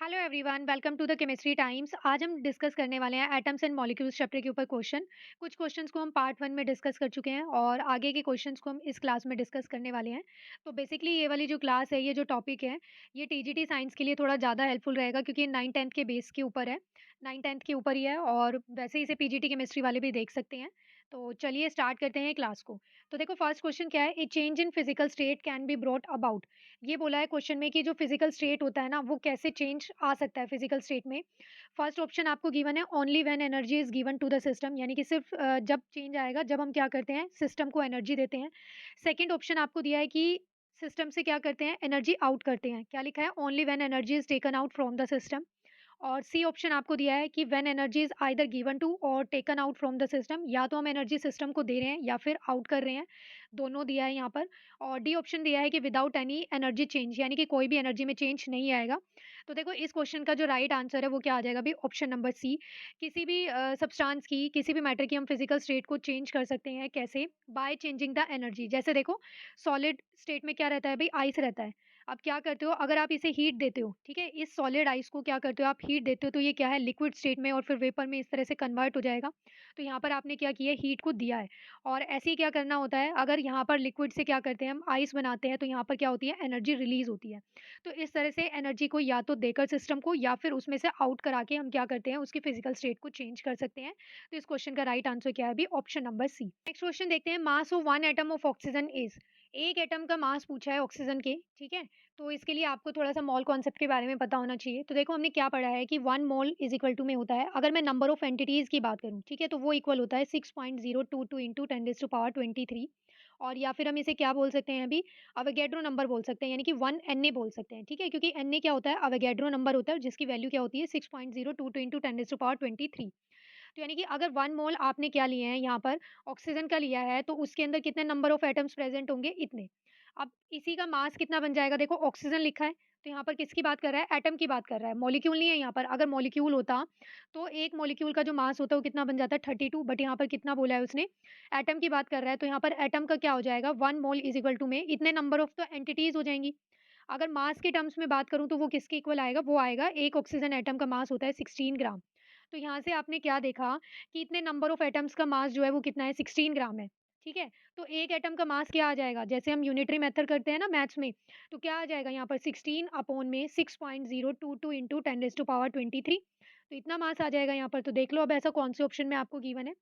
Hello everyone, welcome to the chemistry times. आज हम discuss करने वाले हैं एटम्स एंड मॉलिक्यूल्स चैप्टर के ऊपर क्वेश्चन। कुछ क्वेश्चंस को हम पार्ट वन में डिस्कस कर चुके हैं और आगे के क्वेश्चंस को हम इस क्लास में डिस्कस करने वाले हैं। तो बेसिकली ये वाली जो क्लास है, ये जो टॉपिक है, ये टीजीटी साइंस के लिए थोड़ा ज़्यादा हेल्पफुल रहेगा क्योंकि 9th-10th के बेस के ऊपर है। 9th-10th के ऊपर ही है और वैसे ही इसे पीजीटी केमिस्ट्री वाले भी देख सकते हैं। तो चलिए स्टार्ट करते हैं क्लास को। तो देखो, फर्स्ट क्वेश्चन क्या है, ए change in physical state can be brought about. ये बोला है क्वेश्चन में कि जो फिजिकल स्टेट होता है ना, वो कैसे चेंज आ सकता है फिजिकल स्टेट में। फर्स्ट ऑप्शन आपको गिवन है, only when energy is given to the system, यानी कि सिर्फ जब चेंज आएगा जब हम क्या करते हैं, सिस्टम को एनर्जी देते हैं। सेकंड ऑप्शन आपको दिया है कि सिस्टम से क्या करते हैं, एनर्जी आउट करते हैं। क्या लिखा है, only when energy is taken out from the system. और सी ऑप्शन आपको दिया है कि when energy is either given to और taken out from the system, या तो हम एनर्जी सिस्टम को दे रहे हैं या फिर आउट कर रहे हैं, दोनों दिया है यहाँ पर। और डी ऑप्शन दिया है कि विदाउट एनी एनर्जी चेंज, यानी कि कोई भी एनर्जी में चेंज नहीं आएगा। तो देखो, इस क्वेश्चन का जो राइट आंसर है वो क्या आ जाएगा भी, ऑप्शन नंबर सी। किसी भी सब्सटेंस की, किसी भी मैटर की हम फिजिकल स्टेट को चेंज कर सकते हैं। कैसे? By changing the energy. जैसे देखो, सॉलिड स्टेट में क्या रहता है भाई, आइस रहता है। अब क्या करते हो, अगर आप इसे हीट देते हो, ठीक है, इस सॉलिड आइस को क्या करते हो आप, हीट देते हो, तो ये क्या है, लिक्विड स्टेट में और फिर वेपर में इस तरह से कन्वर्ट हो जाएगा। तो यहाँ पर आपने क्या किया, हीट को दिया है। और ऐसे ही क्या करना होता है, अगर यहाँ पर लिक्विड से क्या करते हैं हम, आइस बनाते हैं, तो यहाँ पर क्या होती है, एनर्जी रिलीज होती है। तो इस तरह से एनर्जी को या तो देकर सिस्टम को, या फिर उसमें से आउट करा के हम क्या करते हैं, उसकी फिजिकल स्टेट को चेंज कर सकते हैं। तो इस क्वेश्चन का राइट आंसर क्या है भी, option number C. Next question देखते हैं, mass of one atom of oxygen is. एक एटम का मास पूछा है ऑक्सीजन के, ठीक है। तो इसके लिए आपको थोड़ा-सा मोल कॉन्सेप्ट के बारे में पता होना चाहिए। तो देखो, हमने क्या पढ़ा है कि 1 मोल इज़ इक्वल टू में होता है, अगर मैं नंबर ऑफ एंटिटीज़ की बात करूँ, ठीक है, तो वो इक्वल होता है 6.022 इंटू 10⁻23। और या फिर हम इसे क्या बोल सकते हैं अभी, अवोगैड्रो नंबर बोल सकते हैं, यानी कि 1 Na बोल सकते हैं, ठीक है? क्योंकि Na क्या होता है, अवोगैड्रो नंबर होता है, जिसकी वैल्यू क्या होती है, 6.022 इंटू 10⁻23। तो यानी कि अगर 1 मोल आपने क्या लिए हैं यहाँ पर, ऑक्सीजन का लिया है, तो उसके अंदर कितने नंबर ऑफ एटम्स प्रेज़ेंट होंगे, इतने। अब इसी का मास कितना बन जाएगा, देखो ऑक्सीजन लिखा है, तो यहाँ पर किसकी बात कर रहा है, एटम की बात कर रहा है, मॉलिक्यूल नहीं है यहाँ पर। अगर मॉलिक्यूल होता, तो एक मॉलिक्यूल का जो मास होता है वो कितना बन जाता है, 32, बट यहाँ पर कितना बोला है उसने, एटम की बात कर रहा है, तो यहाँ पर एटम का क्या हो जाएगा, 1 मोल इज़ इक्वल टू में इतने नंबर ऑफ तो एंटिटीज़ हो जाएँगी। अगर मास के टर्म्स में बात करूँ तो वो किसके इक्वल आएगा, वो आएगा, एक ऑक्सीजन एटम का मास होता है 16 ग्राम। तो यहाँ से आपने क्या देखा कि इतने नंबर ऑफ एटम्स का मास जो है वो कितना है, 16 ग्राम है, ठीक है। तो एक एटम का मास क्या आ जाएगा, जैसे हम यूनिटरी मेथड करते हैं ना मैथ्स में, तो क्या आ जाएगा यहाँ पर, 16 अपॉन में 6.022 इंटू 10⁻23। तो इतना मास आ जाएगा यहाँ पर। तो देख लो अब ऐसा कौन से ऑप्शन में आपको गिवन है।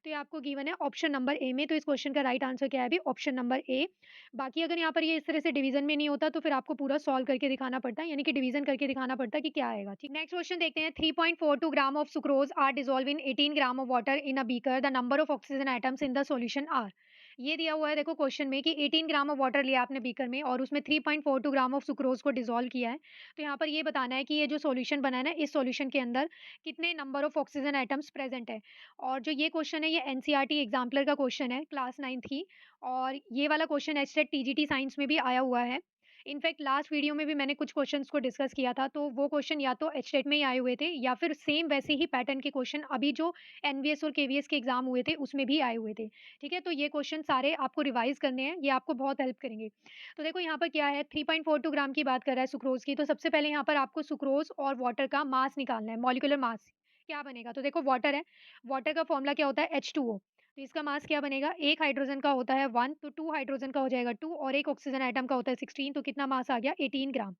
तो ये आपको गिवन है ऑप्शन नंबर ए में। तो इस क्वेश्चन का राइट आंसर क्या है अभी, ऑप्शन नंबर ए। बाकी अगर यहाँ पर ये इस तरह से डिवीजन में नहीं होता, तो फिर आपको पूरा सॉल्व करके दिखाना पड़ता है, यानी कि डिवीजन करके दिखाना पड़ता है कि क्या आएगा, ठीक। नेक्स्ट क्वेश्चन देखते हैं, 3.42 gram of sucrose are dissolve in 18 gram of water in a beaker, the number of oxygen atoms in the solution are. ये दिया हुआ है देखो क्वेश्चन में कि 18 ग्राम ऑफ वाटर लिया आपने बीकर में और उसमें 3.42 ग्राम ऑफ सुक्रोज को डिसॉल्व किया है। तो यहाँ पर ये बताना है कि ये जो सॉल्यूशन बना है ना, इस सॉल्यूशन के अंदर कितने number of oxygen atoms present है। और जो ये क्वेश्चन है, ये एनसीईआरटी एग्जाम्पलर का क्वेश्चन है, क्लास 9th की। और ये वाला क्वेश्चन एचटेट टीजीटी साइंस में भी आया हुआ है। इनफैक्ट लास्ट वीडियो में भी मैंने कुछ क्वेश्चंस को डिस्कस किया था, तो वो क्वेश्चन या तो एचटेट में ही आए हुए थे, या फिर सेम वैसे ही पैटर्न के क्वेश्चन अभी जो एनवीएस और केवीएस के एग्जाम हुए थे उसमें भी आए हुए थे, ठीक है। तो ये क्वेश्चन सारे आपको रिवाइज करने हैं, ये आपको बहुत हेल्प करेंगे। तो देखो यहाँ पर क्या है, 3.42 ग्राम की बात कर रहा है सुक्रोज की। तो सबसे पहले यहाँ पर आपको सुक्रोज और वाटर का मास निकालना है, मॉलिक्यूलर मास क्या बनेगा। तो देखो वाटर है, वाटर का फॉर्मूला क्या होता है, H2O। तो इसका मास क्या बनेगा, एक हाइड्रोजन का होता है 1, तो 2 हाइड्रोजन का हो जाएगा 2, और एक ऑक्सीजन एटम का होता है 16, तो कितना मास आ गया, 18 ग्राम।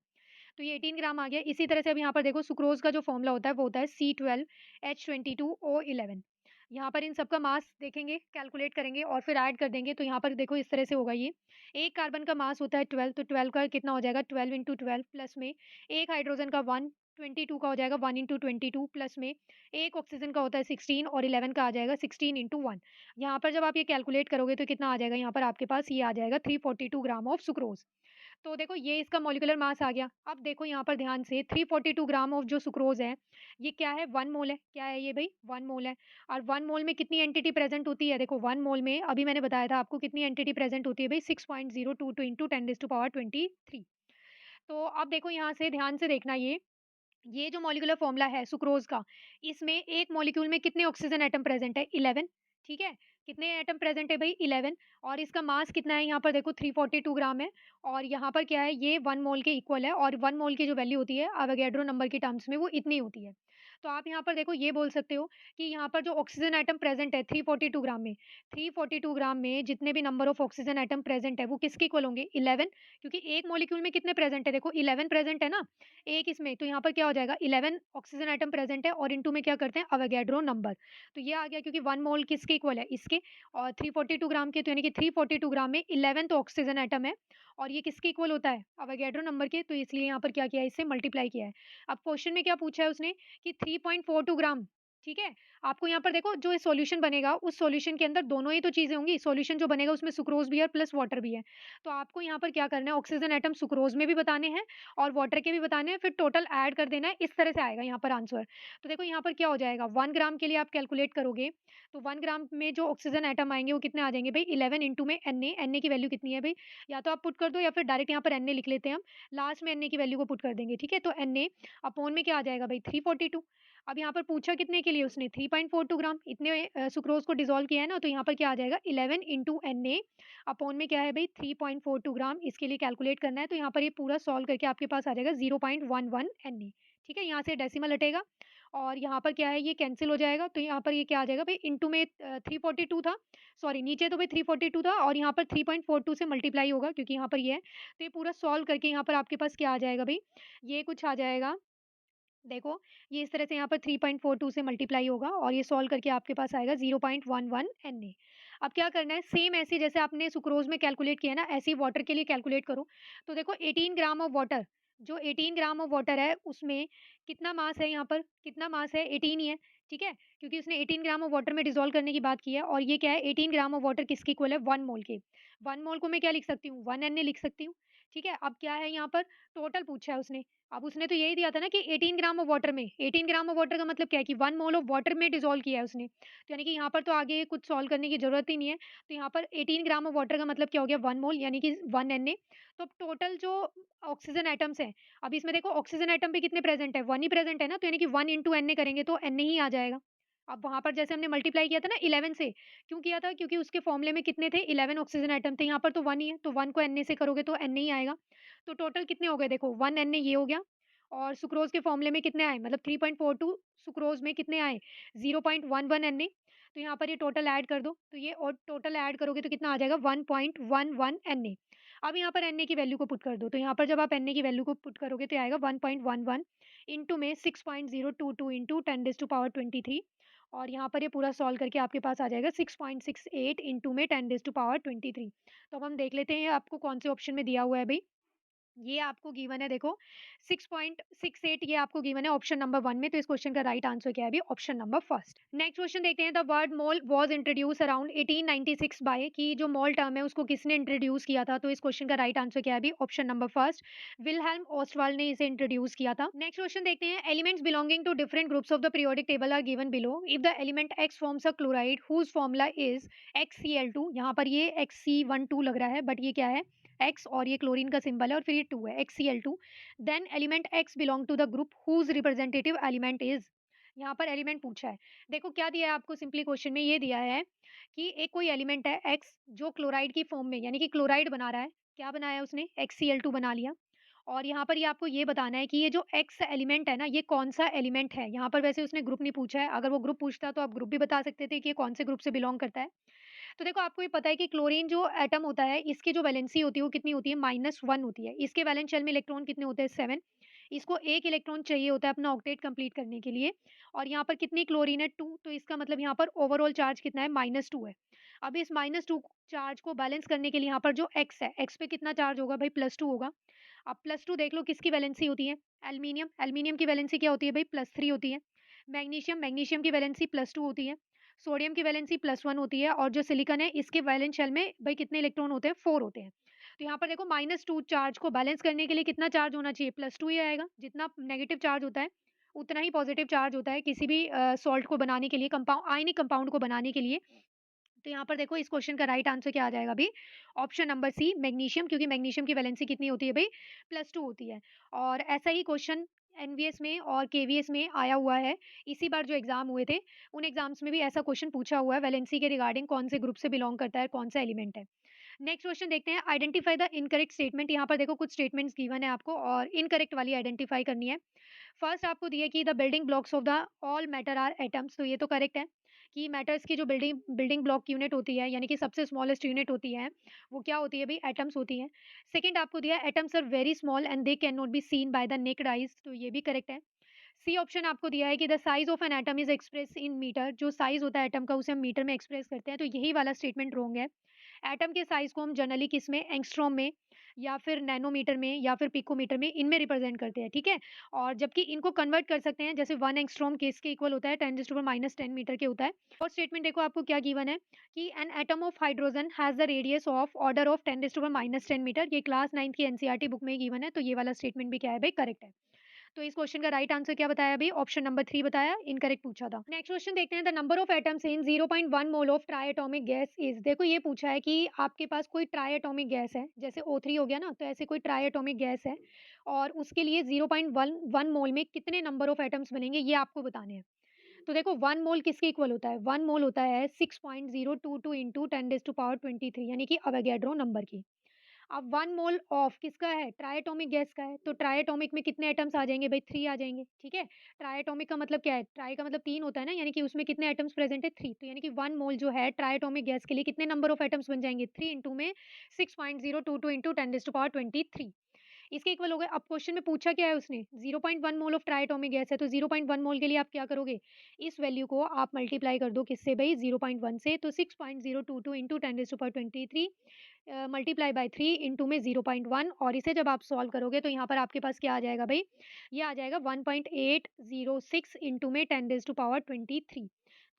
तो ये 18 ग्राम आ गया। इसी तरह से अब यहाँ पर देखो, सुक्रोज का जो फॉर्मूला होता है वो होता है C12H22O11। यहाँ पर इन सबका मास देखेंगे, कैलकुलेट करेंगे और फिर ऐड कर देंगे। तो यहाँ पर देखो इस तरह से होगा ये। एक कार्बन का मास होता है 12, तो 12 का कितना हो जाएगा, 12 इंटू 12 प्लस में एक हाइड्रोजन का 1, 22 का हो जाएगा 1 इंटू 22 प्लस में एक ऑक्सीजन का होता है 16, और 11 का आ जाएगा 16 इंटू 1। यहाँ पर जब आप ये कैलकुलेट करोगे तो कितना आ जाएगा, यहाँ पर आपके पास ये आ जाएगा 342 ग्राम ऑफ सुक्रोज। तो देखो ये इसका मॉलिक्यूलर मास आ गया। अब देखो यहाँ पर ध्यान से, 342 ग्राम ऑफ जो सुक्रोज है, ये क्या है, 1 मोल है। क्या है ये भाई, 1 मोल है। और 1 मोल में कितनी एंटिटी प्रेजेंट होती है, देखो 1 मोल में अभी मैंने बताया था आपको कितनी एंटिटी प्रेजेंट होती है भाई, 6.022 इंटू 10⁻23। तो अब देखो यहाँ से ध्यान से देखना, ये जो मॉलिक्यूलर फॉर्मूला है सुक्रोज का, इसमें एक मॉलिक्यूल में कितने ऑक्सीजन एटम प्रेजेंट है, 11, ठीक है। कितने एटम प्रेजेंट है भाई, 11। और इसका मास कितना है यहाँ पर देखो, 342 ग्राम है। और यहाँ पर क्या है, ये 1 मोल के इक्वल है और 1 मोल की जो वैल्यू होती है एवोगैड्रो नंबर के टर्म्स में वो इतनी होती है। तो आप यहाँ पर देखो ये बोल सकते हो कि यहाँ पर जो ऑक्सीजन एटम प्रेज़ेंट है 342 ग्राम में, 342 ग्राम में जितने भी number of oxygen atom present है वो किसके इक्वल होंगे? 11, क्योंकि एक मॉलिक्यूल में कितने प्रेज़ेंट है देखो 11 प्रेज़ेंट है ना, एक इसमें, तो यहाँ पर क्या हो जाएगा 11 ऑक्सीजन एटम प्रेज़ेंट है और इनटू में क्या करते हैं एवोगैड्रो नंबर। तो ये आ गया क्योंकि 1 मोल किसके इक्वल है? इसके, और 342 ग्राम के, तो यानी कि 342 ग्राम में 11 तो ऑक्सीजन एटम है और ये किसके इक्वल होता है? अवोगैड्रो नंबर के, तो इसलिए यहाँ पर क्या किया है, इससे मल्टीप्लाई किया है। अब क्वेश्चन में क्या पूछा है उसने कि 3.42 ग्राम, ठीक है? आपको यहाँ पर देखो जो सॉल्यूशन बनेगा उस सॉल्यूशन के अंदर दोनों ही तो चीज़ें होंगी, सॉल्यूशन जो बनेगा उसमें सुक्रोज़ भी है प्लस वाटर भी है। तो आपको यहाँ पर क्या करना है, ऑक्सीजन एटम सुक्रोज़ में भी बताने हैं और वाटर के भी बताने हैं, फिर टोटल ऐड कर देना है, इस तरह से आएगा यहाँ पर आंसर। तो देखो यहाँ पर क्या हो जाएगा, 1 ग्राम के लिए आप कैलकुलेट करोगे, तो 1 ग्राम में जो ऑक्सीजन एटम आएँगे वो कितने आ जाएँगे भई 11 इंटू में Na की वैल्यू कितनी है भई? या तो आप पुट कर दो या फिर डायरेक्ट यहाँ पर Na लिख लेते हैं हम। लास्ट में Na की वैल्यू को पुट कर देंगे, ठीक है? तो Na अपॉन में क्या आ जाएगा भई 342। अब यहाँ पर पूछा कितने के लिए उसने 3.42 ग्राम, इतने सुक्रोज़ को डिसॉल्व किया है ना, तो यहाँ पर क्या आ जाएगा 11 इंटू Na अपॉन में क्या है भई 3.42 ग्राम, इसके लिए कैलकुलेट करना है। तो यहाँ पर ये पूरा सॉल्व करके आपके पास आ जाएगा 0.11 Na, ठीक है? यहाँ से डेसिमल हटेगा और यहाँ पर क्या है, ये कैंसल हो जाएगा, तो यहाँ पर ये क्या आ जाएगा भई इंटू में 342 था, सॉरी नीचे तो भई 342 था और यहाँ पर 3.42 से मल्टीप्लाई होगा क्योंकि यहाँ पर ये है। तो ये पूरा सॉल्व करके यहाँ पर आपके पास क्या आ जाएगा भई, ये कुछ आ जाएगा, देखो, ये इस तरह से यहाँ पर 3.42 से मल्टीप्लाई होगा और ये सॉल्व करके आपके पास आएगा 0.11 Na। अब क्या करना है, सेम ऐसे जैसे आपने सुक्रोज़ में कैलकुलेट किया ना, ऐसे ही वाटर के लिए कैलकुलेट करो। तो देखो 18 ग्राम ऑफ वाटर, जो 18 ग्राम ऑफ वाटर है उसमें कितना मास है, यहाँ पर कितना मास है 18 ही है, ठीक है? क्योंकि उसने 18 ग्राम ऑफ वाटर में डिसॉल्व करने की बात की है और ये क्या है 18 ग्राम ऑफ वाटर किसके इक्वल है 1 मोल के। 1 मोल को मैं क्या लिख सकती हूँ 1 Na लिख सकती हूँ, ठीक है? अब क्या है यहाँ पर टोटल पूछा है उसने। अब उसने तो यही दिया था ना कि 18 ग्राम ऑफ वाटर में, 18 ग्राम ऑफ वाटर का मतलब क्या है कि 1 मोल ऑफ वाटर में डिसॉल्व किया है उसने। तो यानी कि यहाँ पर तो आगे कुछ सॉल्व करने की ज़रूरत ही नहीं है। तो यहाँ पर 18 ग्राम ऑफ वाटर का मतलब क्या हो गया 1 मोल यानी कि 1 Na। तो टोटल जो ऑक्सीजन एटम्स हैं, अब इसमें देखो ऑक्सीजन एटम भी कितने प्रेज़ेंट है, 1 ही प्रेज़ेंट है ना, तो यानी कि 1 इंटू Na करेंगे तो Na ही आ जाएगा। अब वहाँ पर जैसे हमने मल्टीप्लाई किया था ना 11 से, क्यों किया था? क्योंकि उसके फ़ॉर्मूले में कितने थे 11 ऑक्सीजन एटम थे, यहाँ पर तो 1 ही है, तो 1 को Na से करोगे तो Na ही आएगा। तो टोटल कितने हो गए देखो 1 Na ये हो गया और सुक्रोज़ के फ़ॉर्मूले में कितने आए मतलब 3.42 सुक्रोज़ में कितने आए 0.11 Na। तो यहाँ पर ये टोटल ऐड कर दो, तो ये और टोटल ऐड करोगे तो कितना आ जाएगा 1.11 Na। अब यहाँ पर Na की वैल्यू को पुट कर दो, तो यहाँ पर जब आप Na की वैल्यू को पुट करोगे तो आएगा 1.11 इंटू में 6.022 इंटू 10 रेज़ टू पावर 23 और यहाँ पर ये पूरा सॉल्व करके आपके पास आ जाएगा 6.68 इंटू में 10 रेज़ टू पावर 23। तो अब हम देख लेते हैं आपको कौन से ऑप्शन में दिया हुआ है भई। ये आपको गिवन है देखो 6.68 ये आपको गिवन है ऑप्शन नंबर 1 में, तो इस क्वेश्चन का राइट आंसर क्या है अभी option number first. Next question देखते हैं, the word mole was introduce around 1896 by, कि जो मोल टर्म है उसको किसने इंट्रोड्यूस किया था, तो इस क्वेश्चन का राइट आंसर क्या है अभी option number first, Wilhelm Ostwald ने इसे इंट्रोड्यूस किया था। नेक्स्ट क्वेश्चन देखते हैं, elements belonging to different groups of the periodic table are given below, if the element x forms a chloride whose formula is XCl2, यहाँ पर ये XC12 लग रहा है बट ये क्या है X और ये क्लोरीन का सिंबल है और फिर ये 2 है XCl2, then element X belong to the group whose representative element is, यहाँ पर एलिमेंट पूछा है। देखो क्या दिया है आपको, सिंपली क्वेश्चन में ये दिया है कि एक कोई एलिमेंट है X जो क्लोराइड की फॉर्म में यानी कि क्लोराइड बना रहा है, क्या बनाया है उसने XCl2 बना लिया और यहाँ पर ये आपको ये बताना है कि ये जो X एलिमेंट है ना ये कौन सा एलिमेंट है। यहाँ पर वैसे उसने ग्रुप नहीं पूछा है, अगर वो ग्रुप पूछता तो आप ग्रुप भी बता सकते थे कि ये कौन से ग्रुप से बिलोंग करता है। तो देखो आपको ये पता है कि क्लोरीन जो एटम होता है इसकी जो वैलेंसी होती है वो कितनी होती है -1 होती है। इसके वैलेंस शेल में इलेक्ट्रॉन कितने होते हैं 7। इसको 1 इलेक्ट्रॉन चाहिए होता है अपना ऑक्टेट कंप्लीट करने के लिए और यहाँ पर कितनी क्लोरीन है 2, तो इसका मतलब यहाँ पर ओवरऑल चार्ज कितना है -2 है। अब इस -2 चार्ज को बैलेंस करने के लिए यहाँ पर जो x है, x पे कितना चार्ज होगा भाई +2 होगा। अब +2 देख लो किसकी वैलेंसी होती है, एल्यूमीनियम, एल्यूमीनियम की वैलेंसी क्या होती है भाई +3 होती है। मैग्नीशियम, मैग्नीशियम की वैलेंसी +2 होती है। सोडियम की वैलेंसी +1 होती है और जो सिलिकॉन है इसके वैलेंस शेल में भाई कितने इलेक्ट्रॉन होते हैं 4 होते हैं। तो यहाँ पर देखो -2 चार्ज को बैलेंस करने के लिए कितना चार्ज होना चाहिए +2 ही आएगा। जितना नेगेटिव चार्ज होता है उतना ही पॉजिटिव चार्ज होता है किसी भी सॉल्ट को बनाने के लिए, कंपाउंड आयनिक कंपाउंड को बनाने के लिए। तो यहाँ पर देखो इस क्वेश्चन का राइट आंसर क्या आ जाएगा अभी ऑप्शन नंबर सी मैग्नीशियम, क्योंकि मैग्नीशियम की वैलेंसी कितनी होती है भाई +2 होती है। और ऐसा ही क्वेश्चन एनवीएस में और केवीएस में आया हुआ है। इसी बार जो एग्जाम हुए थे उन एग्जाम्स में भी ऐसा क्वेश्चन पूछा हुआ है वैलेंसी के रिगार्डिंग, कौन से ग्रुप से बिलोंग करता है, कौन सा एलिमेंट है। नेक्स्ट क्वेश्चन देखते हैं, आइडेंटिफाई द इनकरेक्ट स्टेटमेंट। यहाँ पर देखो कुछ स्टेटमेंट्स गिवन है आपको और इनकरेक्ट वाली आइडेंटिफाई करनी है। फर्स्ट आपको दिया है कि the building blocks of the all matter are atoms, तो ये तो करेक्ट है कि मैटर्स की जो बिल्डिंग बिल्डिंग ब्लॉक यूनिट होती है, यानी कि सबसे स्मॉलेस्ट यूनिट होती है, वो क्या होती है भाई, एटम्स होती हैं। सेकंड आपको दिया है atoms are very small and they can not be seen by the naked eyes, तो ये भी करेक्ट है। सी ऑप्शन आपको दिया है कि the size of an atom is express in meter, जो साइज होता है एटम का उसे हम मीटर में एक्सप्रेस करते हैं, तो यही वाला स्टेटमेंट रॉन्ग है। एटम के साइज को हम जनरली किस में, एंगस्ट्रॉम में या फिर नैनोमीटर में या फिर पिकोमीटर में, इनमें रिप्रेजेंट करते हैं, ठीक है। और जबकि इनको कन्वर्ट कर सकते हैं, जैसे 1 एंगस्ट्रॉम किसके इक्वल होता है, 10⁻⁻10 मीटर के होता है। और स्टेटमेंट देखो आपको क्या गिवन है कि an atom of hydrogen has the radius of order of 10⁻⁻10 meter, ये क्लास 9 की एनसीईआरटी बुक में गिवन है, तो ये वाला स्टेटमेंट भी क्या है भाई, करेक्ट है। तो इस क्वेश्चन का राइट आंसर क्या बताया अभी, ऑप्शन नंबर 3 बताया, इनकरेक्ट पूछा था। नेक्स्ट क्वेश्चन देखते हैं, the number of atoms in 0.1 mole of try atomic gas is. देखो ये पूछा है कि आपके पास कोई ट्राई एटॉमिक गैस है, जैसे O3 हो गया ना, तो ऐसे कोई ट्राई एटॉमिक गैस है और उसके लिए 0.1 मोल में कितने नंबर ऑफ एटम्स बनेंगे, ये आपको बताने हैं। तो देखो 1 मोल किसके इक्वल होता है, 1 मोल होता है 6.022 इंटू 10⁻23, यानी कि अवोगाड्रो नंबर की। अब 1 मोल ऑफ किसका है, ट्राइएटॉमिक गैस का है, तो ट्राइएटॉमिक में कितने एटम्स आ जाएंगे भाई, 3 आ जाएंगे, ठीक है। ट्राइएटॉमिक का मतलब क्या है, ट्राई का मतलब 3 होता है ना, यानी कि उसमें कितने एटम्स प्रेजेंट है, 3, तो यानी कि 1 मोल जो है ट्राइएटॉमिक गैस के लिए कितने नंबर ऑफ एटम्स बन जाएंगे, 3 इंटू में 6.022 इंटू 10⁻23, इसके इक्वल हो गए। अब क्वेश्चन में पूछा क्या है उसने, 0.1 मोल ऑफ ट्राइएटॉमिक गैस है, तो 0.1 मोल के लिए आप क्या करोगे, इस वैल्यू को आप मल्टीप्लाई कर दो किससे भाई, 0.1 से, तो 6.022 इंटू 10⁻23 मल्टीप्लाई बाय 3 इंटू में 0.1, और इसे जब आप सॉल्व करोगे तो यहाँ पर आपके पास क्या आ जाएगा भाई, ये आ जाएगा 1.806 इंटू में 10⁻23।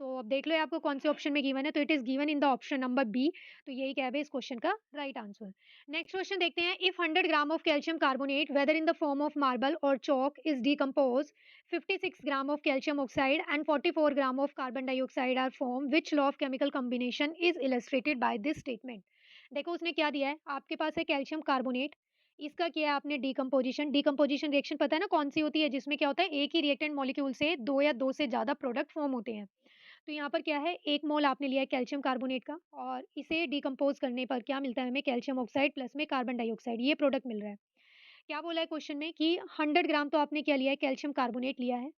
तो अब देख लो ये आपको कौन से ऑप्शन में गिवन है, तो it is given in the option number B, तो यही क्या है भाई इस क्वेश्चन का राइट आंसर। नेक्स्ट क्वेश्चन देखते हैं, if 100 gram of calcium carbonate whether in the form of marble और chalk is decompose, 56 gram of calcium oxide and 44 gram of carbon dioxide are form, which law of chemical combination is illustrated by this statement. देखो उसने क्या दिया है, आपके पास है calcium carbonate, इसका किया है आपने डिकम्पोजिशन। डिकम्पोजिशन रिएक्शन पता है ना कौन सी होती है, जिसमें क्या होता है, एक ही रिएक्टेंट मॉलिक्यूल से दो या दो से ज्यादा प्रोडक्ट फॉर्म होते हैं। तो यहाँ पर क्या है, 1 मोल आपने लिया है कैल्शियम कार्बोनेट का, और इसे डिकम्पोज करने पर क्या मिलता है हमें, कैल्शियम ऑक्साइड प्लस में कार्बन डाइऑक्साइड, ये प्रोडक्ट मिल रहा है। क्या बोला है क्वेश्चन में कि 100 ग्राम तो आपने क्या लिया है, कैल्शियम कार्बोनेट लिया है,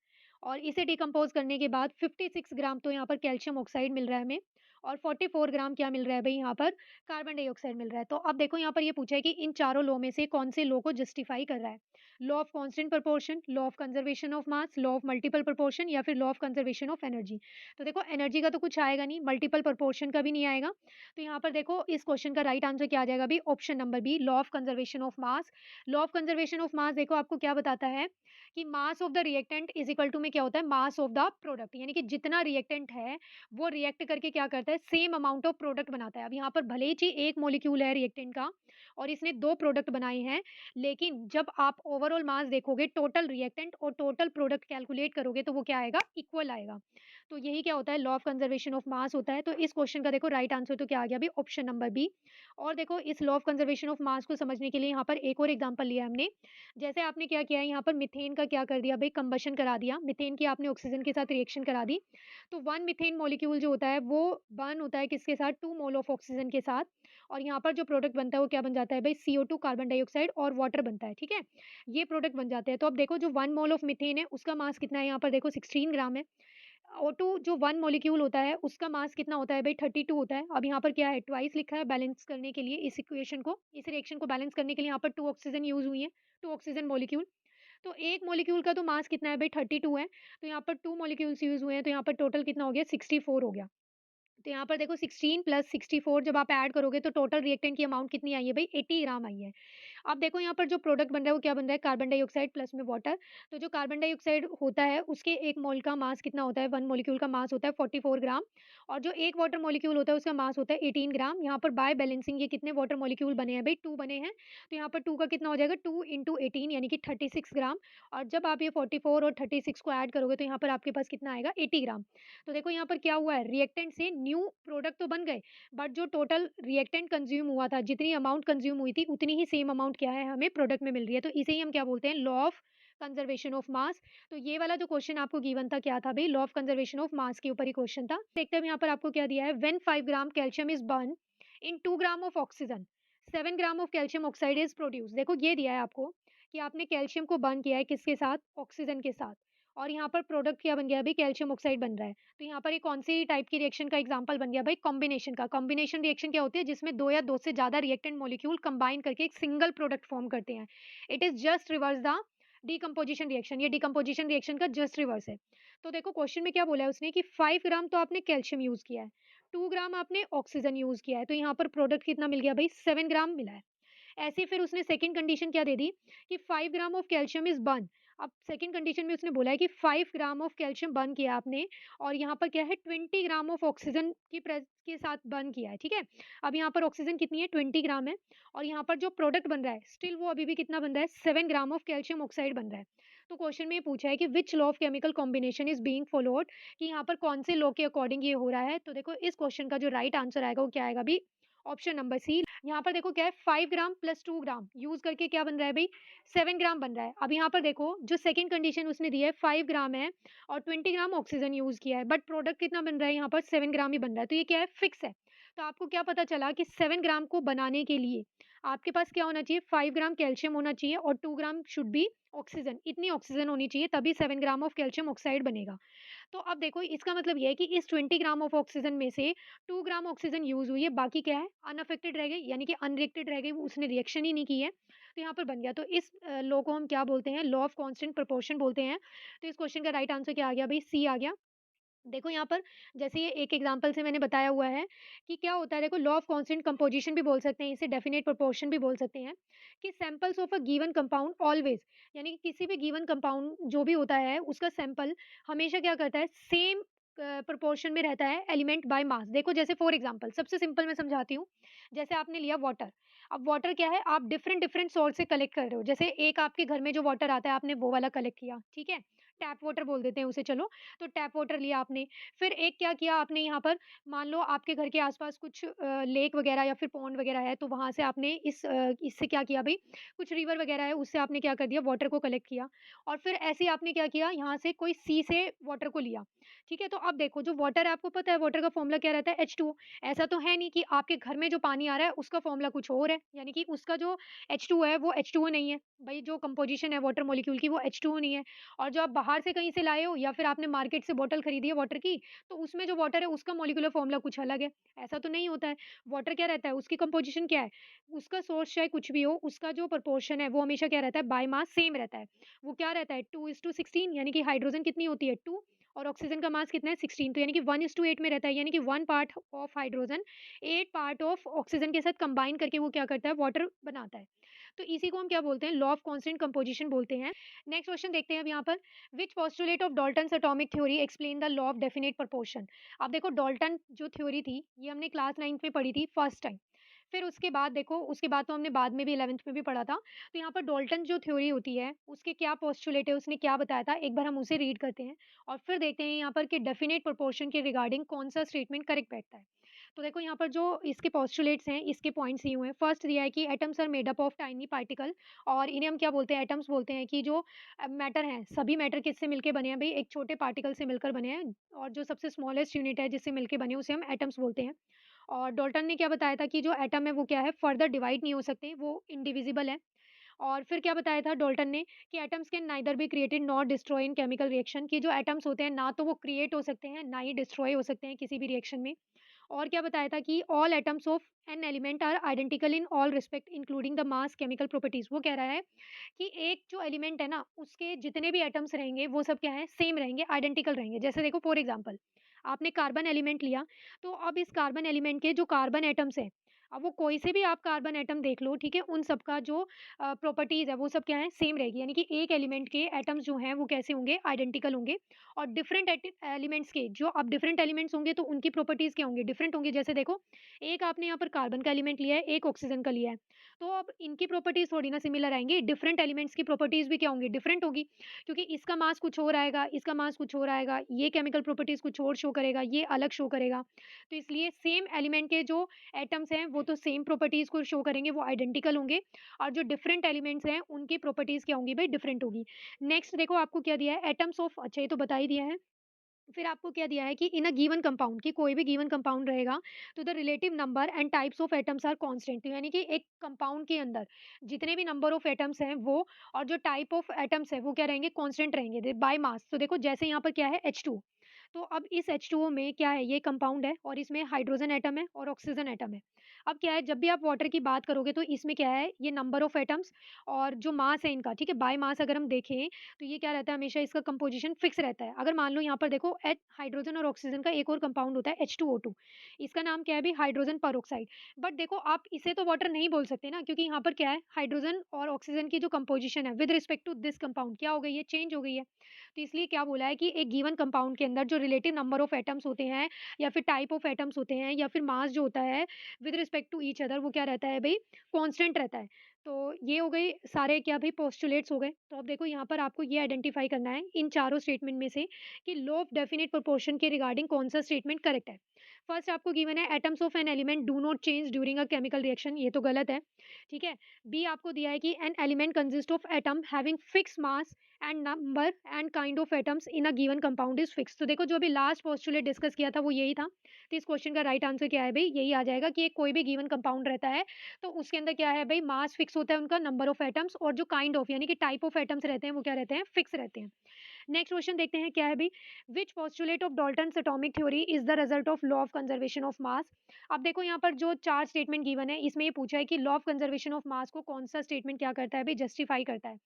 और इसे डिकम्पोज करने के बाद 56 ग्राम तो यहाँ पर कैल्शियम ऑक्साइड मिल रहा है हमें, और 44 ग्राम क्या मिल रहा है भाई यहाँ पर, कार्बन डाइऑक्साइड मिल रहा है। तो अब देखो यहाँ पर ये पूछा है कि इन चारों लॉ में से कौन से लॉ को जस्टिफाई कर रहा है, law of constant proportion, law of conservation of mass, law of multiple proportion, या फिर law of conservation of energy. तो देखो एनर्जी का तो कुछ आएगा नहीं, मल्टीपल प्रोपोर्शन का भी नहीं आएगा, तो यहाँ पर देखो इस क्वेश्चन का राइट आंसर क्या आ जाएगा अभी, option number B, law of conservation of mass. Law of conservation of mass देखो आपको क्या बताता है कि mass of the reactant is equal to में क्या होता है, मास ऑफ द प्रोडक्ट, यानी कि जितना रिएक्टेंट है वो रिएक्ट करके क्या करता है, सेम अमाउंट ऑफ प्रोडक्ट बनाता है। अब यहाँ पर भले ही एक मॉलिक्यूल है रिएक्टेंट का और इसने दो प्रोडक्ट बनाए हैं, लेकिन जब आप ओवरऑल मास देखोगे, टोटल रिएक्टेंट और टोटल प्रोडक्ट कैलकुलेट करोगे, तो वो क्या आएगा, इक्वल आएगा। तो यही क्या होता है, लॉ ऑफ कंजर्वेशन ऑफ मास होता है। तो इस क्वेश्चन का देखो राइट आंसर तो क्या आ गया अभी, ऑप्शन नंबर बी। और देखो इस लॉ ऑफ कंजर्वेशन ऑफ मास को समझने के लिए यहाँ पर एक और एग्जांपल लिया हमने। जैसे आपने क्या किया है, यहाँ पर मीथेन का क्या कर दिया भाई, कंबशन करा दिया, मीथेन की आपने ऑक्सीजन के साथ रिएक्शन करा दी। तो 1 मीथेन मॉलिक्यूल जो होता है वो बर्न होता है किसके साथ, 2 मोल ऑफ ऑक्सीजन के साथ, और यहाँ पर जो प्रोडक्ट बनता है वो क्या बन जाता है भाई, CO2 कार्बन डाइऑक्साइड और वाटर बनता है, ठीक है। ये प्रोडक्ट बन जाते हैं। तो अब देखो जो 1 मोल ऑफ मीथेन है उसका मास कितना है, यहाँ पर देखो 16 ग्राम है। O2 जो 1 मॉलिक्यूल होता है उसका मास कितना होता है भाई, 32 होता है। अब यहाँ पर क्या है, ट्वाइस लिखा है बैलेंस करने के लिए, इस इक्वेशन को, इस रिएक्शन को बैलेंस करने के लिए यहाँ पर 2 ऑक्सीजन यूज हुई है, 2 ऑक्सीजन मॉलिक्यूल। तो एक मॉलिक्यूल का तो मास कितना है भाई, 32 है, तो यहाँ पर 2 मॉलिक्यूल्स यूज हुए हैं, तो यहाँ पर टोटल कितना हो गया, 64 हो गया। तो यहाँ पर देखो 16 प्लस 64 जब आप ऐड करोगे तो टोटल रिएक्टेंट की अमाउंट कितनी आई है भाई, 80 ग्राम आई है। अब देखो यहाँ पर जो प्रोडक्ट बन रहा है वो क्या बन रहा है, कार्बन डाइऑक्साइड प्लस में वाटर। तो जो कार्बन डाइऑक्साइड होता है उसके एक मोल का मास कितना होता है, 1 मॉलिक्यूल का मास होता है 44 ग्राम, और जो एक वाटर मॉलिक्यूल होता है उसका मास होता है 18 ग्राम। यहाँ पर बाय बैलेंसिंग ये कितने वाटर मॉलिक्यूल बने हैं भाई, 2 बने हैं, तो यहाँ पर 2 का कितना हो जाएगा, 2 इंटू 18 यानी कि 36 ग्राम। और जब आप ये 44 और 36 को ऐड करोगे तो यहाँ पर आपके पास कितना आएगा, 80 ग्राम। तो देखो यहाँ पर क्या हुआ है, रिएक्टेंट से न्यू प्रोडक्ट तो बन गए, बट जो टोटल रिएक्टेंट कंज्यूम हुआ था, जितनी अमाउंट कंज्यूम हुई थी उतनी ही सेम अमाउंट क्या है हमें प्रोडक्ट में मिल रही है। तो इसे ही हम क्या बोलते हैं, लॉ ऑफ कंजर्वेशन ऑफ मास। तो ये वाला जो क्वेश्चन आपको गिवन था क्या था भाई, लॉ ऑफ कंजर्वेशन ऑफ मास के ऊपर ही क्वेश्चन था। देखते हैं यहाँ पर आपको क्या दिया है, when 5 gram calcium is burn in 2 gram of oxygen 7 gram of calcium oxide is produce. देखो ये दिया है आपको कि आपने कैल्शियम को बर्न किया है किसके साथ, ऑक्सीजन के साथ, और यहाँ पर प्रोडक्ट क्या बन गया अभी, कैल्शियम ऑक्साइड बन रहा है। तो यहाँ पर ये कौन सी टाइप की रिएक्शन का एग्जांपल बन गया भाई, कॉम्बिनेशन का। कॉम्बिनेशन रिएक्शन क्या होती है, जिसमें दो या दो से ज्यादा रिएक्टेंट मॉलिक्यूल कंबाइन करके एक सिंगल प्रोडक्ट फॉर्म करते हैं। It is just reverse the decomposition reaction, ये डिकम्पोजिशन रिएक्शन का जस्ट रिवर्स है। तो देखो क्वेश्चन में क्या बोला है उसने कि 5 ग्राम तो आपने कैल्शियम यूज किया है, 2 ग्राम आपने ऑक्सीजन यूज किया है, तो यहाँ पर प्रोडक्ट कितना मिल गया भाई, 7 ग्राम मिला है। ऐसे ही फिर उसने सेकंड कंडीशन क्या दे दी कि 5 ग्राम ऑफ कैल्शियम इज बर्न। अब सेकंड कंडीशन में उसने बोला है कि 5 ग्राम ऑफ कैल्शियम बर्न किया आपने, और यहाँ पर क्या है 20 ग्राम ऑफ ऑक्सीजन के साथ बर्न किया है, ठीक है। अब यहाँ पर ऑक्सीजन कितनी है, 20 ग्राम है, और यहाँ पर जो प्रोडक्ट बन रहा है स्टिल वो अभी भी कितना बन रहा है, 7 ग्राम ऑफ कैल्शियम ऑक्साइड बन रहा है। तो क्वेश्चन में ये पूछा है कि विच law of chemical combination is being followed, कि यहाँ पर कौन से लॉ के अकॉर्डिंग ये हो रहा है। तो देखो इस क्वेश्चन का जो राइट आंसर आएगा वो क्या आएगा भी, ऑप्शन नंबर सी। यहाँ पर देखो क्या है, 5 ग्राम प्लस 2 ग्राम यूज करके क्या बन रहा है भाई, 7 ग्राम बन रहा है। अब यहाँ पर देखो जो सेकंड कंडीशन उसने दी है 5 ग्राम है और 20 ग्राम ऑक्सीजन यूज किया है, बट प्रोडक्ट कितना बन रहा है, यहाँ पर 7 ग्राम ही बन रहा है। तो ये क्या है, फिक्स है। तो आपको क्या पता चला कि 7 ग्राम को बनाने के लिए आपके पास क्या होना चाहिए, 5 ग्राम कैल्शियम होना चाहिए और 2 ग्राम शुड बी ऑक्सीजन, इतनी ऑक्सीजन होनी चाहिए, तभी 7 ग्राम ऑफ कैल्शियम ऑक्साइड बनेगा। तो अब देखो इसका मतलब ये है कि इस 20 ग्राम ऑफ ऑक्सीजन में से 2 ग्राम ऑक्सीजन यूज हुई है, बाकी क्या है, अनअफेक्टेड रह गई, यानी कि अनरिएक्टेड रह गई, वो उसने रिएक्शन ही नहीं की है, तो यहाँ पर बन गया। तो इस लॉ को हम क्या बोलते हैं, लॉ ऑफ कांस्टेंट प्रोपोर्शन बोलते हैं। तो इस क्वेश्चन का राइट आंसर क्या आ गया भाई, सी आ गया। देखो यहाँ पर जैसे ये एक एग्जांपल से मैंने बताया हुआ है कि क्या होता है, देखो लॉ ऑफ कांस्टेंट कंपोजिशन भी बोल सकते हैं इसे, डेफिनेट प्रोपोर्शन भी बोल सकते हैं, कि samples of a given compound always, यानी कि किसी भी गिवन कंपाउंड जो भी होता है उसका सैंपल हमेशा क्या करता है, सेम प्रोपोर्शन में रहता है एलिमेंट बाय मास। देखो जैसे फॉर एग्जांपल सबसे सिंपल मैं समझाती हूँ, जैसे आपने लिया वाटर। अब वाटर क्या है, आप डिफरेंट डिफरेंट सोर्स से कलेक्ट कर रहे हो, जैसे एक आपके घर में जो वाटर आता है आपने वो वाला कलेक्ट किया, ठीक है, टैप वाटर बोल देते हैं उसे, चलो। तो टैप वाटर लिया आपने, फिर एक क्या किया आपने यहाँ पर, मान लो आपके घर के आसपास कुछ लेक वगैरह या फिर पॉन्ड वगैरह है, तो वहाँ से आपने इससे क्या किया भई, कुछ रिवर वगैरह है उससे आपने क्या कर दिया, वाटर को कलेक्ट किया, और फिर ऐसे ही आपने क्या किया, यहाँ से कोई सी से वाटर को लिया, ठीक है। तो अब देखो जो वाटर है, आपको पता है वाटर का फ़ॉर्मूला क्या रहता है, H2O। ऐसा तो है नहीं कि आपके घर में जो पानी आ रहा है उसका फ़ॉर्मूला कुछ और है, यानी कि उसका जो H2O है वो H2O नहीं है। भई जो कंपोज़िशन है वाटर मॉलिक्यूल की वो H2O नहीं है। और जो आप बाहर से कहीं से लाए हो या फिर आपने मार्केट से बॉटल खरीदी है वाटर की, तो उसमें जो वाटर है उसका मॉलिक्यूलर फॉर्मूला कुछ अलग है। ऐसा तो नहीं होता है। वाटर क्या रहता है, उसकी कंपोज़िशन क्या है, उसका सोर्स चाहे कुछ भी हो, उसका जो प्रोपोर्शन है वो हमेशा क्या रहता है, बाय मास सेम रहता है। वो क्या रहता है, 2:16, यानी कि हाइड्रोजन कितनी होती है 2, और ऑक्सीजन का मास कितना है 16, तो यानी कि 1:8 में रहता है, यानी कि 1 part of hydrogen 8 part of oxygen के साथ कंबाइन करके वो क्या करता है, वाटर बनाता है। तो इसी को हम क्या बोलते हैं, लॉ ऑफ कांस्टेंट कंपोजिशन बोलते हैं। नेक्स्ट क्वेश्चन देखते हैं अब यहाँ पर, which postulate of Dalton's atomic theory explain the law of definite proportion. अब देखो डाल्टन जो थ्योरी थी ये हमने क्लास 9th में पढ़ी थी फर्स्ट टाइम। फिर उसके बाद देखो, उसके बाद तो हमने बाद में भी 11th में भी पढ़ा था। तो यहाँ पर डाल्टन जो थ्योरी होती है उसके क्या पोस्टुलेट है, उसने क्या बताया था, एक बार हम उसे रीड करते हैं और फिर देखते हैं यहाँ पर कि डेफिनेट प्रोपोर्शन के रिगार्डिंग कौन सा स्टेटमेंट करेक्ट बैठता है। तो देखो यहाँ पर जो इसके पोस्टुलेट्स हैं, इसके पॉइंट्स ये हुए हैं। फर्स्ट दिया है कि atoms are made up of tiny particle, और इन्हें हम क्या बोलते हैं, एटम्स बोलते हैं। कि जो मैटर हैं, सभी मैटर किससे मिलके बने हैं भाई, एक छोटे पार्टिकल से मिलकर बने हैं, और जो सबसे स्मॉलेस्ट यूनिट है जिससे मिलके बने हैं उसे हम एटम्स बोलते हैं। और डाल्टन ने क्या बताया था कि जो एटम है वो क्या है, फर्दर डिवाइड नहीं हो सकते, वो इंडिविजिबल है। और फिर क्या बताया था डाल्टन ने कि atoms can neither be created nor destroy in chemical reaction, कि जो एटम्स होते हैं ना तो वो क्रिएट हो सकते हैं ना ही डिस्ट्रॉय हो सकते हैं किसी भी रिएक्शन में। और क्या बताया था कि all atoms of an element are identical in all respect including the mass chemical properties. वो कह रहा है कि एक जो एलिमेंट है ना उसके जितने भी एटम्स रहेंगे वो सब क्या है, सेम रहेंगे, आइडेंटिकल रहेंगे। जैसे देखो फॉर एग्जांपल आपने कार्बन एलिमेंट लिया, तो अब इस कार्बन एलिमेंट के जो कार्बन एटम्स है, अब वो कोई से भी आप कार्बन एटम देख लो, ठीक है, उन सब का जो प्रॉपर्टीज है वो सब क्या है, सेम रहेगी। यानी कि एक एलिमेंट के एटम्स जो हैं वो कैसे होंगे, आइडेंटिकल होंगे। और डिफरेंट एलिमेंट्स के जो अब डिफरेंट एलिमेंट्स होंगे तो उनकी प्रॉपर्टीज क्या होंगी, डिफरेंट होंगी। जैसे देखो एक आपने यहाँ पर कार्बन का एलिमेंट लिया है, एक ऑक्सीजन का लिया है, तो अब इनकी प्रॉपर्टीज थोड़ी ना सिमिलर आएंगी, डिफरेंट एलिमेंट्स की प्रॉपर्टीज भी क्या होंगी, डिफरेंट होगी। क्योंकि इसका मास कुछ और आएगा, इसका मास कुछ और आएगा, ये केमिकल प्रॉपर्टीज कुछ और शो करेगा, ये अलग शो करेगा। तो इसलिए सेम एलिमेंट के जो एटम्स हैं वो तो सेम प्रॉपर्टीज को शो करेंगे, वो आइडेंटिकल होंगे। और जो डिफरेंट एलिमेंट्स हैं उनकी प्रॉपर्टीज क्या होंगी भाई, डिफरेंट होगी। नेक्स्ट देखो आपको क्या दिया है, एटम्स ऑफ, अच्छा ये तो बता ही दिया है। फिर आपको क्या दिया है कि इन अ गिवन कंपाउंड, कि कोई भी गिवन कंपाउंड रहेगा तो the relative number and types of atoms are constant. तो यानी कि एक कंपाउंड के अंदर जितने भी नंबर ऑफ एटम्स हैं वो, और जो टाइप ऑफ एटम्स है वो क्या रहेंगे, कांस्टेंट रहेंगे बाय मास। तो देखो जैसे यहाँ पर क्या है H2, तो अब इस H2O में क्या है, ये कंपाउंड है और इसमें हाइड्रोजन एटम है और ऑक्सीजन एटम है। अब क्या है, जब भी आप वाटर की बात करोगे तो इसमें क्या है, ये नंबर ऑफ एटम्स और जो मास है इनका, ठीक है, बाय मास अगर हम देखें तो ये क्या रहता है, हमेशा इसका कंपोजिशन फिक्स रहता है। अगर मान लो यहाँ पर देखो एच हाइड्रोजन और ऑक्सीजन का एक और कंपाउंड होता है H2O2, इसका नाम क्या है भी, हाइड्रोजन परऑक्साइड। बट देखो आप इसे तो वाटर नहीं बोल सकते ना, क्योंकि यहाँ पर क्या है, हाइड्रोजन और ऑक्सीजन की जो कंपोजिशन है with respect to this compound क्या हो गई है, चेंज हो गई है। तो इसलिए क्या बोला है कि एक गिवन कंपाउंड के अंदर जो रिलेटिव नंबर ऑफ एटम्स होते हैं या फिर टाइप ऑफ एटम्स होते हैं या फिर मास जो होता है with respect to each other, वो क्या रहता है भाई, कांस्टेंट रहता है। तो ये हो गए सारे क्या भाई, पोस्टुलेट्स हो गए। तो अब देखो यहाँ पर आपको ये आइडेंटिफाई करना है इन चारों स्टेटमेंट में से कि लॉ ऑफ डेफिनेट प्रोपोर्शन के रिगार्डिंग कौन सा स्टेटमेंट करेक्ट है। फर्स्ट आपको गिवन है atoms of an element do not change during a chemical reaction, ये तो गलत है। ठीक है। बी आपको दिया है कि an element consist of atom having fix mass and number and kind of atoms in a given compound is fix. तो देखो जो अभी लास्ट पोस्टुलेट डिस्कस किया था वो यही था। तो इस क्वेश्चन का राइट आंसर क्या है भाई, यही आ जाएगा कि एक कोई भी गिवन कंपाउंड रहता है तो उसके अंदर क्या है भाई, मास फिक्स होता है उनका, नंबर ऑफ एटम्स और जो काइंड ऑफ यानी कि टाइप ऑफ एटम्स रहते हैं वो क्या रहते हैं, फिक्स रहते हैं। नेक्स्ट क्वेश्चन देखते हैं क्या है भाई, which postulate of Dalton's atomic theory is the result of law of conservation of mass. अब देखो यहाँ पर जो चार स्टेटमेंट गिवन है इसमें ये पूछा है कि लॉ ऑफ कंजर्वेशन ऑफ मास को कौन सा स्टेटमेंट क्या करता है भाई, जस्टिफाई करता है।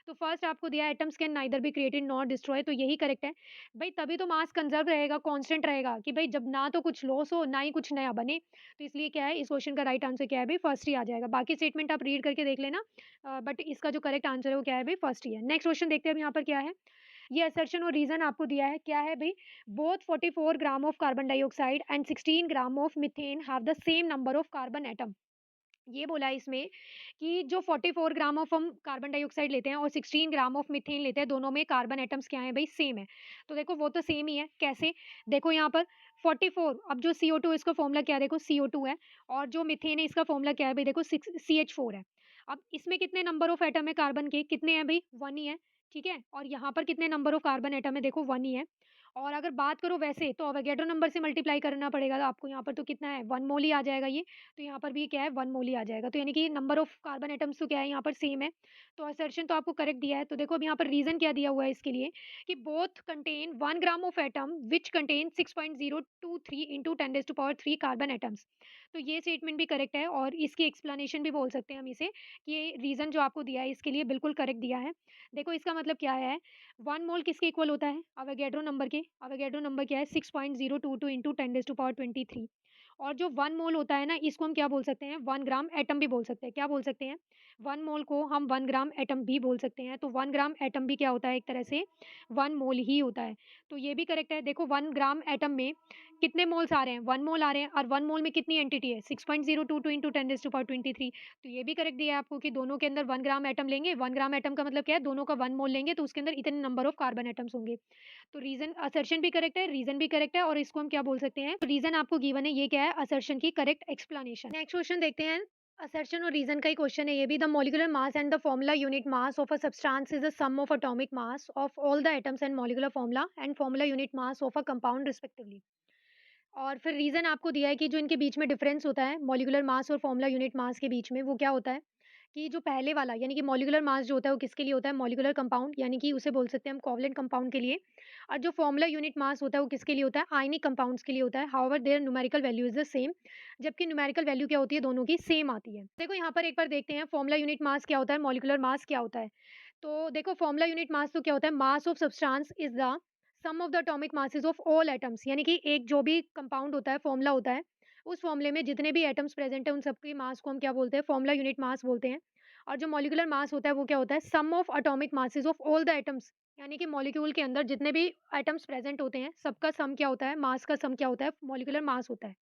तो फर्स्ट आपको दिया atoms can neither be created not destroy, तो यही करेक्ट है। भाई तभी तो मास कंजर्व रहेगा, कांस्टेंट रहेगा, कि भाई जब ना तो कुछ लॉस हो ना ही कुछ नया बने। तो इसलिए क्या है, इस क्वेश्चन का राइट आंसर क्या है भाई, फर्स्ट ही आ जाएगा। बाकी स्टेटमेंट आप रीड करके देख लेना, बट इसका जो करेक्ट आंसर है वो क्या है भाई, फर्स्ट ही है। नेक्स्ट क्वेश्चन देखते हैं अब यहाँ पर क्या है। ये असर्शन और रीजन आपको दिया है क्या है भाई, both 44 gram of carbon dioxide and 16 gram of methane have the same number of carbon atom. ये बोला है इसमें कि जो 44 ग्राम ऑफ हम कार्बन डाइऑक्साइड लेते हैं और 16 ग्राम ऑफ मीथेन लेते हैं, दोनों में कार्बन एटम्स क्या है भाई, सेम है। तो देखो वो तो सेम ही है, कैसे, देखो यहाँ पर 44, अब जो CO2 इसका फॉर्मूला क्या है, देखो CO2 है, और जो मीथेन है इसका फॉर्मूला क्या है भाई, देखो 6 CH4 है। अब इसमें कितने नंबर ऑफ एटम है कार्बन के, कितने हैं भाई, 1 ही है। ठीक है, और यहाँ पर कितने नंबर ऑफ कार्बन एटम है, देखो 1 ही है। और अगर बात करो वैसे तो अवोगैड्रो नंबर से मल्टीप्लाई करना पड़ेगा, तो आपको यहाँ पर तो कितना है, 1 मोल ही आ जाएगा ये। तो यहाँ पर भी क्या है, 1 मोल ही आ जाएगा। तो यानी कि नंबर ऑफ कार्बन एटम्स तो क्या है यहाँ पर सेम है। तो असर्शन तो आपको करेक्ट दिया है। तो देखो अब यहाँ पर रीजन क्या दिया हुआ है इसके लिए, कि both contain 1 gram of atom which contain 6.023 into 10⁻³ carbon atoms. तो ये स्टेटमेंट भी करेक्ट है, और इसकी एक्सप्लेनेशन भी बोल सकते हैं हम इसे, कि ये रीजन जो आपको दिया है इसके लिए बिल्कुल करेक्ट दिया है। देखो इसका मतलब क्या है, 1 मोल किसके इक्वल होता है, अवोगैड्रो नंबर के। अवोगैड्रो नंबर क्या है, 6.022 इंटू 10⁻23। और जो 1 मोल होता है ना, इसको हम क्या बोल सकते हैं, 1 ग्राम एटम भी बोल सकते हैं। क्या बोल सकते हैं, 1 मोल को हम 1 ग्राम एटम भी बोल सकते हैं। तो 1 ग्राम एटम भी क्या होता है, एक तरह से 1 मोल ही होता है। तो ये भी करेक्ट है। देखो 1 ग्राम एटम में कितने मोल्स आ रहे हैं, 1 मोल आ रहे हैं, और 1 मोल में कितनी एंटिटी है, 6.022 इंटू 10⁻23। तो ये भी करेक्ट दिया है आपको कि दोनों के अंदर 1 ग्राम एटम लेंगे, 1 ग्राम एटम का मतलब क्या है, दोनों का 1 मोल लेंगे तो उसके अंदर इतने नंबर ऑफ कार्बन एटम्स होंगे। तो रीजन असर्शन भी करेक्ट है, रीजन भी करेक्ट है, और इसको हम क्या बोल सकते हैं, तो रीजन आपको गिवन है, ये क्या है, असर्शन की करेक्ट एक्सप्लेनेशन। नेक्स्ट क्वेश्चन देखते हैं। असर्शन और रीजन का ही क्वेश्चन है ये भी। The molecular mass and the formula unit mass of a substance is the sum of atomic mass of all the atoms and molecular formula and formula unit mass of a compound respectively. और फिर reason आपको दिया है कि जो इनके बीच में difference होता है मॉलिक्यूलर मास और फॉर्मूला यूनिट मास के बीच में, वो क्या होता है, कि जो पहले वाला यानी कि मॉलिक्यूलर मास जो होता है वो किसके लिए होता है, मॉलिक्यूलर कंपाउंड, यानी कि उसे बोल सकते हैं हम कोवलेंट कंपाउंड के लिए। और जो फॉर्मूला यूनिट मास होता है वो किसके लिए होता है, आयनिक कंपाउंड्स के लिए होता है। However their numerical value is the same, जबकि न्यूमेरिकल वैल्यू क्या होती है, दोनों की सेम आती है। देखो यहाँ पर एक बार देखते हैं फॉर्मूला यूनिट मास क्या होता है, मॉलिक्यूलर मास क्या होता है। तो देखो फॉर्मूला यूनिट मास तो क्या होता है, mass of substance is the sum of the atomic masses of all atoms, यानी कि एक जो भी कंपाउंड होता है, फॉर्मूला होता है, उस फॉर्मूले में जितने भी एटम्स प्रेजेंट है उन सबकी मास को हम क्या बोलते हैं, फॉर्मूला यूनिट मास बोलते हैं। और जो मॉलिक्यूलर मास होता है वो क्या होता है, sum of atomic masses of all the atoms, यानी कि मॉलिक्यूल के अंदर जितने भी एटम्स प्रेजेंट होते हैं सबका सम क्या होता है, मास का सम क्या होता है, मॉलिक्यूलर मास होता है।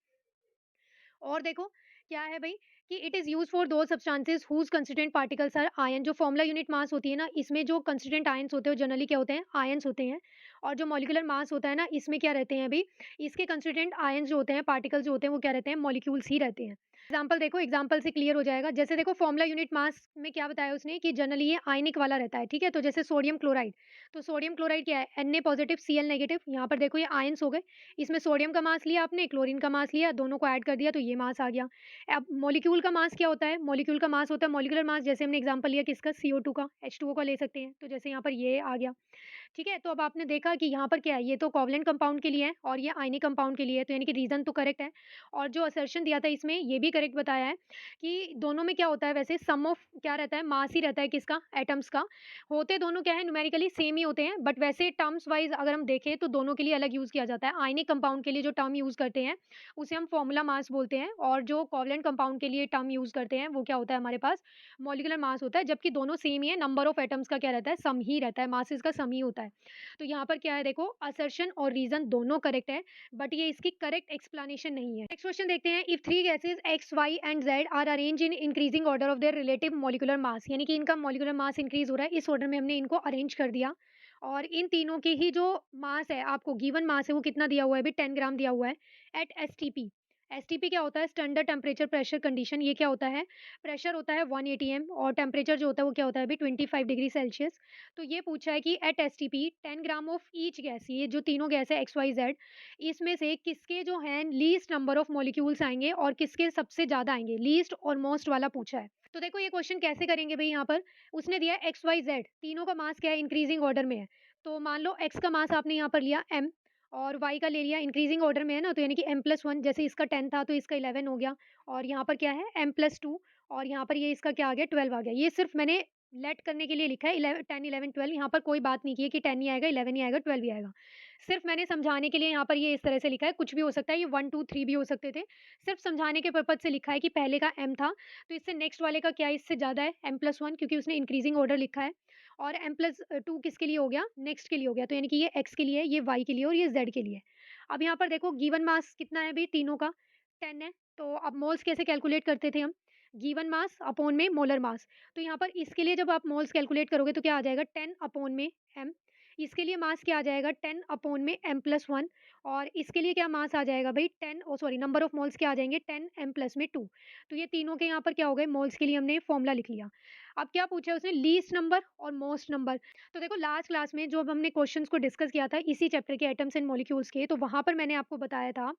और देखो क्या है भाई, कि it is used for those substances whose constituent particles are ion. जो फॉर्मूला यूनिट मास होती है ना, इसमें जो कंस्टिट्यूएंट आयंस होते हैं जनरली क्या होते हैं, आयंस होते हैं। और जो मॉलिक्यूलर मास होता है ना, इसमें क्या रहते हैं अभी, इसके कंस्टिट्यूएंट आयंस जो होते हैं, पार्टिकल्स जो होते हैं वो क्या रहते हैं, मॉलिक्यूल्स ही रहते हैं। एग्जाम्पल देखो, एग्जाम्पल से क्लियर हो जाएगा। जैसे देखो फॉर्मूला यूनिट मास में क्या बताया उसने कि जनरली ये आयनिक वाला रहता है, ठीक है? तो जैसे सोडियम क्लोराइड, तो सोडियम क्लोराइड क्या है? Na positive Cl negative. यहाँ पर देखो ये आयन्स हो गए। इसमें सोडियम का मास लिया आपने, क्लोरीन का मास लिया, दोनों को ऐड कर दिया तो ये मास आ गया। अब मॉलिक्यूल का मास क्या होता है? मॉलिक्यूल का मास होता है मॉलिक्यूलर मास। जैसे हमने एग्जाम्पल लिया किसका? CO2 का, H2O का ले सकते हैं। तो जैसे यहाँ पर ये आ गया। ठीक है? तो अब आपने देखा कि यहाँ पर क्या है, ये तो कोवैलेंट कंपाउंड के लिए है और ये आयनिक कंपाउंड के लिए है, तो यानी कि रीज़न तो करेक्ट है। और जो असर्शन दिया था इसमें, ये भी करेक्ट बताया है कि दोनों में क्या होता है वैसे, सम ऑफ क्या रहता है, मास ही रहता है किसका? एटम्स का। होते दोनों क्या है, न्यूमेरिकली सेम ही होते हैं, बट वैसे टर्म्स वाइज़ अगर हम देखें तो दोनों के लिए अलग यूज़ किया जाता है। आयनिक कंपाउंड के लिए जो टर्म यूज़ करते हैं, उसे हम फॉर्मूला मास बोलते हैं, और जो कोवैलेंट कंपाउंड के लिए टर्म यूज़ करते हैं, वो क्या होता है हमारे पास? मॉलिक्यूलर मास होता है, जबकि दोनों सेम ही है, नंबर ऑफ एटम्स का क्या रहता है? सम ही रहता है, मासेस का सम ही होता है। तो यहाँ पर क्या है देखो, असर्शन और रीजन दोनों करेक्ट है, बट ये इसकी करेक्ट एक्सप्लेनेशन नहीं है। नेक्स्ट क्वेश्चन देखते हैं। If three gases X Y and Z are arrange in increasing order of their relative molecular mass, यानी कि इनका मॉलिक्यूलर मास इंक्रीज हो रहा है, इस ऑर्डर में हमने इनको अरेंज कर दिया। और इन तीनों की ही जो मास है, आपको गिवन मास है वो कितना दिया हुआ है? अभी 10 ग्राम दिया हुआ है एट एसटीपी। एसटीपी क्या होता है? Standard temperature pressure condition. ये क्या होता है? प्रेशर होता है 180 एम और टेम्परेचर जो होता है वो क्या होता है? अभी 25 डिग्री सेल्सियस। तो ये पूछा है कि at STP 10 gram of each gas, ये जो तीनों गैस है एक्स वाई जेड, इसमें से किसके जो है लीस्ट नंबर ऑफ मॉलिक्यूल्स आएंगे और किसके सबसे ज्यादा आएंगे? लीस्ट और मोस्ट वाला पूछा है। तो देखो ये क्वेश्चन कैसे करेंगे भाई, यहाँ पर उसने दिया है एक्स वाई जेड, तीनों का मास क्या है? इंक्रीजिंग ऑर्डर में है। तो मान लो एक्स का मास आपने यहाँ पर लिया एम, और वाई का ले लिया, इंक्रीजिंग ऑर्डर में है ना, तो यानी कि m+1, जैसे इसका 10 था तो इसका 11 हो गया। और यहाँ पर क्या है? m+2, और यहाँ पर ये इसका क्या आ गया? 12 आ गया। ये सिर्फ मैंने लेट करने के लिए लिखा है, 11 10 11 12। यहाँ पर कोई बात नहीं की है कि 10 ही आएगा, 11 ही आएगा, 12 ही आएगा। सिर्फ मैंने समझाने के लिए यहाँ पर ये इस तरह से लिखा है, कुछ भी हो सकता है, ये 1 2 3 भी हो सकते थे। सिर्फ समझाने के पर्पज से लिखा है कि पहले का m था, तो इससे नेक्स्ट वाले का क्या इससे ज़्यादा है? m+1, क्योंकि उसने इंक्रीजिंग ऑर्डर लिखा है। और m+2 किसके लिए हो गया? नेक्स्ट के लिए हो गया। तो यानी कि ये x के लिए है, ये y के लिए और ये z के लिए है। अब यहाँ पर देखो गिवन मास कितना है भई तीनों का? 10 है। तो अब मोल्स कैसे कैलकुलेट करते थे हम? गिवन मास अपॉन में मोलर मास। तो यहाँ पर इसके लिए जब आप मोल्स कैलकुलेट करोगे तो क्या आ जाएगा? 10 अपॉन में m। इसके लिए मास क्या आ जाएगा? 10 अपॉन में m+1। और इसके लिए क्या मास आ जाएगा भई? 10, oh sorry, number of moles क्या आ जाएँगे? 10 m प्लस में 2। तो ये तीनों के यहाँ पर क्या हो गए? मोल्स के लिए हमने फॉर्मूला लिख लिया। अब क्या पूछा है उसने? लीस्ट नंबर और मोस्ट नंबर। तो देखो लास्ट क्लास में जो अब हमने क्वेश्चंस को डिस्कस किया था इसी चैप्टर के एटम्स एंड मॉलिक्यूल्स के, तो वहाँ पर मैंने आपको बताया था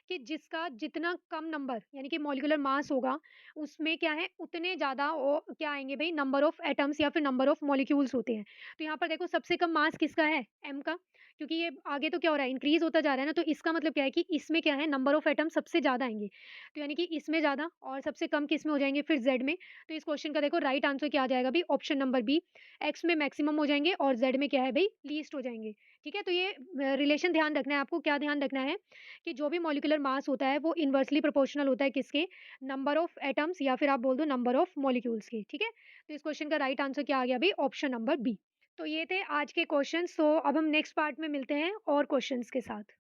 कि जिसका जितना कम नंबर यानी कि मॉलिक्यूलर मास होगा, उसमें क्या है? उतने ज़्यादा वो क्या आएँगे भई? नंबर ऑफ एटम्स या फिर नंबर ऑफ मॉलिक्यूल्स होते हैं। तो यहाँ पर देखो सबसे कम मास किसका है? m का। क्योंकि ये आगे तो क्या हो रहा है? इंक्रीज़ होता जा रहा है ना, तो इसका मतलब क्या है कि इसमें क्या है? नंबर ऑफ एटम्स सबसे ज़्यादा आएँगे। तो यानी कि इसमें ज़्यादा और सबसे कम किसमें हो जाएँगे? फिर Z में। तो इस क्वेश्चन का देखो राइट आंसर क्या आ जाएगा भई? ऑप्शन नंबर बी, एक्स में मैक्सिमम हो जाएँगे और जेड में क्या है भई? लीस्ट हो जाएँगे। ठीक है? तो ये रिलेशन ध्यान रखना है आपको। क्या ध्यान रखना है? कि जो भी मॉलिक्यूलर मास होता है वो इनवर्सली प्रोपोर्शनल होता है किसके? नंबर ऑफ एटम्स या फिर आप बोल दो नंबर ऑफ मॉलिक्यूल्स के। ठीक है? तो इस क्वेश्चन का राइट आंसर क्या आ गया भई? Option number B. तो ये थे आज के क्वेश्चंस। तो अब हम नेक्स्ट पार्ट में मिलते हैं और क्वेश्चंस के साथ।